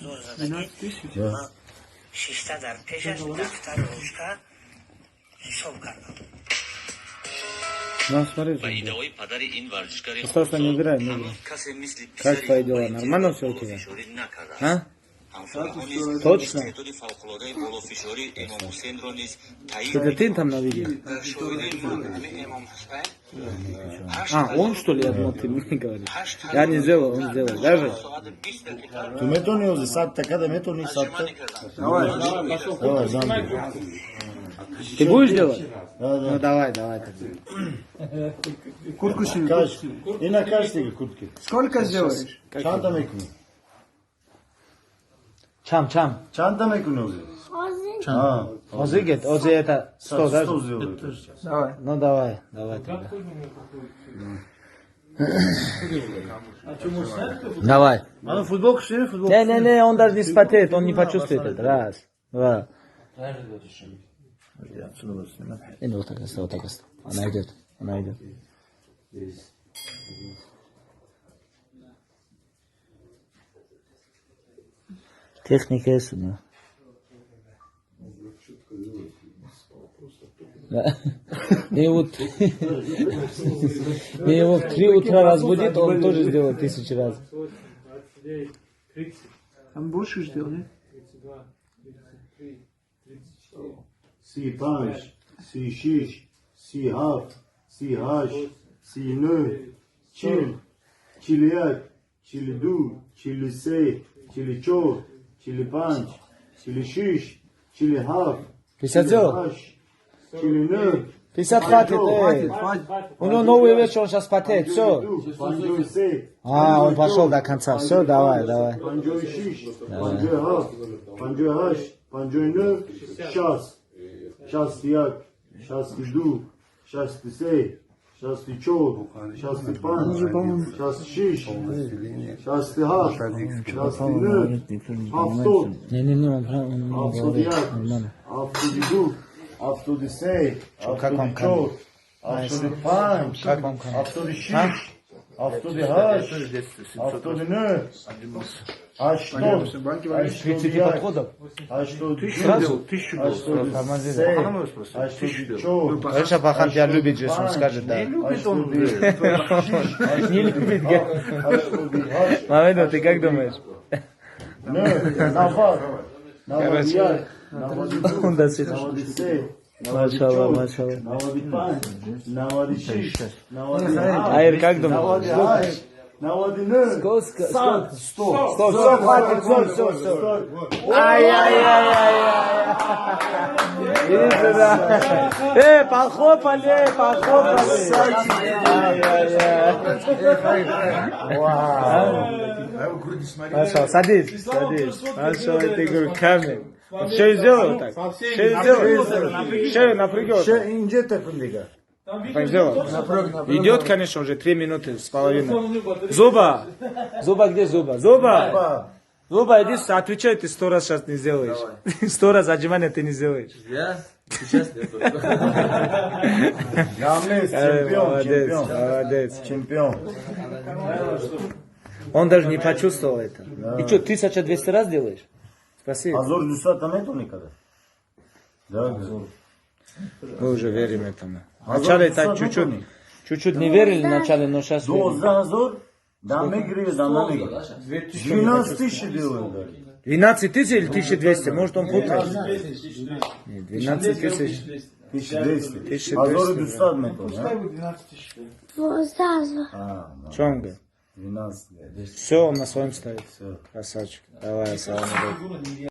Азор задагӣ ман шишта дар пешаш дафтар рӯшка ҳисоб кардам. Ба иддаои падари ин варзишгари ҳанӯз касе мисли писари Нормально все у тебя? болофишорӣ накарда. А? Ҳамсояҳо низ Точно? истеъдоди фавқулодаи болофишорӣ Эмом Ҳусейнро низ таъин Это ты там на видео? дар шоираи марҳуми Эмом Ҳусейн Он что ли? Я думал, ты мне говоришь. Я не сделал, он сделал. Даже? соати 20 дақиқа Tu метони ози сад така да метони сад тарҷима така. кардам. Давай, замби. Ты будешь делать? Да, Ну да. давай, давай. Куртку сними. Каш. И на каш теги куртки. Сколько сделаешь? Чанта мекуни. Чам. Чанта мекуни ози. Ози гет, ози это 100, да? 100 сделай. Давай. Ну давай тогда. Давай. А ну футболку сними, футболку. Не, он даже не спотеет, он не почувствует это. Раз, два. И ну вот так оставь. Она идет. Техника есть, да. Мне его в 3 утра разбудит, он тоже сделает 1000 раз. Там больше сделай. Si panj, si shish, si haf, si hash, si në, qili jak, qili du, qili se, qili qor, qili panj, qili shish, qili haf, 50 сделал? hash, qili në, 50 хватит, У него новый вечер, он сейчас потеет, все. panjoj se, Он пошел до конца, все, давай. panjoj shish, panjoj haf, panjoj hash, panjoj në, shas. Shasti jak, shasti du, shasti se, shasti qor, shasti panj, shasti shish, shasti haf, shasti në, haftot, Не, он haftot jak, haftot du, haftot se, haftot qor, haftot panj, haftot shish, haftot hash, haftot në, hashtot, hashtot 30 jak, подходов. hashtot du, Сразу? hashtot se, hashtot qor, Конечно, Пахан тебя любит, если он скажет да. Не любит, Мамеду, ты как думаешь? Он до сих пор. Машаллах. Айр, как думаешь? Сколько? 100, хватит, все. Ай-яй-яй. Иди сюда. Похлопали. Ай-яй-яй. Маша, садись. Маша, ты говорю, камень. Шею сделал так? Шею напрягешь. Инже тепіндегі. Так сделал? Идет, конечно, уже 3 минуты с половиной. Зуба, где Зуба? Зуба, иди, отвечай, ты 100 раз сейчас не сделаешь. 100 раз отжимания ты не сделаешь. Я сейчас не буду. Молодец. Чемпион. Он даже не почувствовал это. И что, 1200 раз делаешь? Спасибо. Азор дюсата нету никогда. Да. Мы уже верим этому. Вначале так чуть-чуть не верили вначале, но сейчас верим. За Азор, да мы греем, да мы греем. 12 тысяч делают. 12 тысяч или 1200? Может он путает? Нет, 12 тысяч. 1200. Азор дюсат нету, да? Что он говорит? 12. Все, он на своем стоит. Красавчик. Давай, салам алейкум.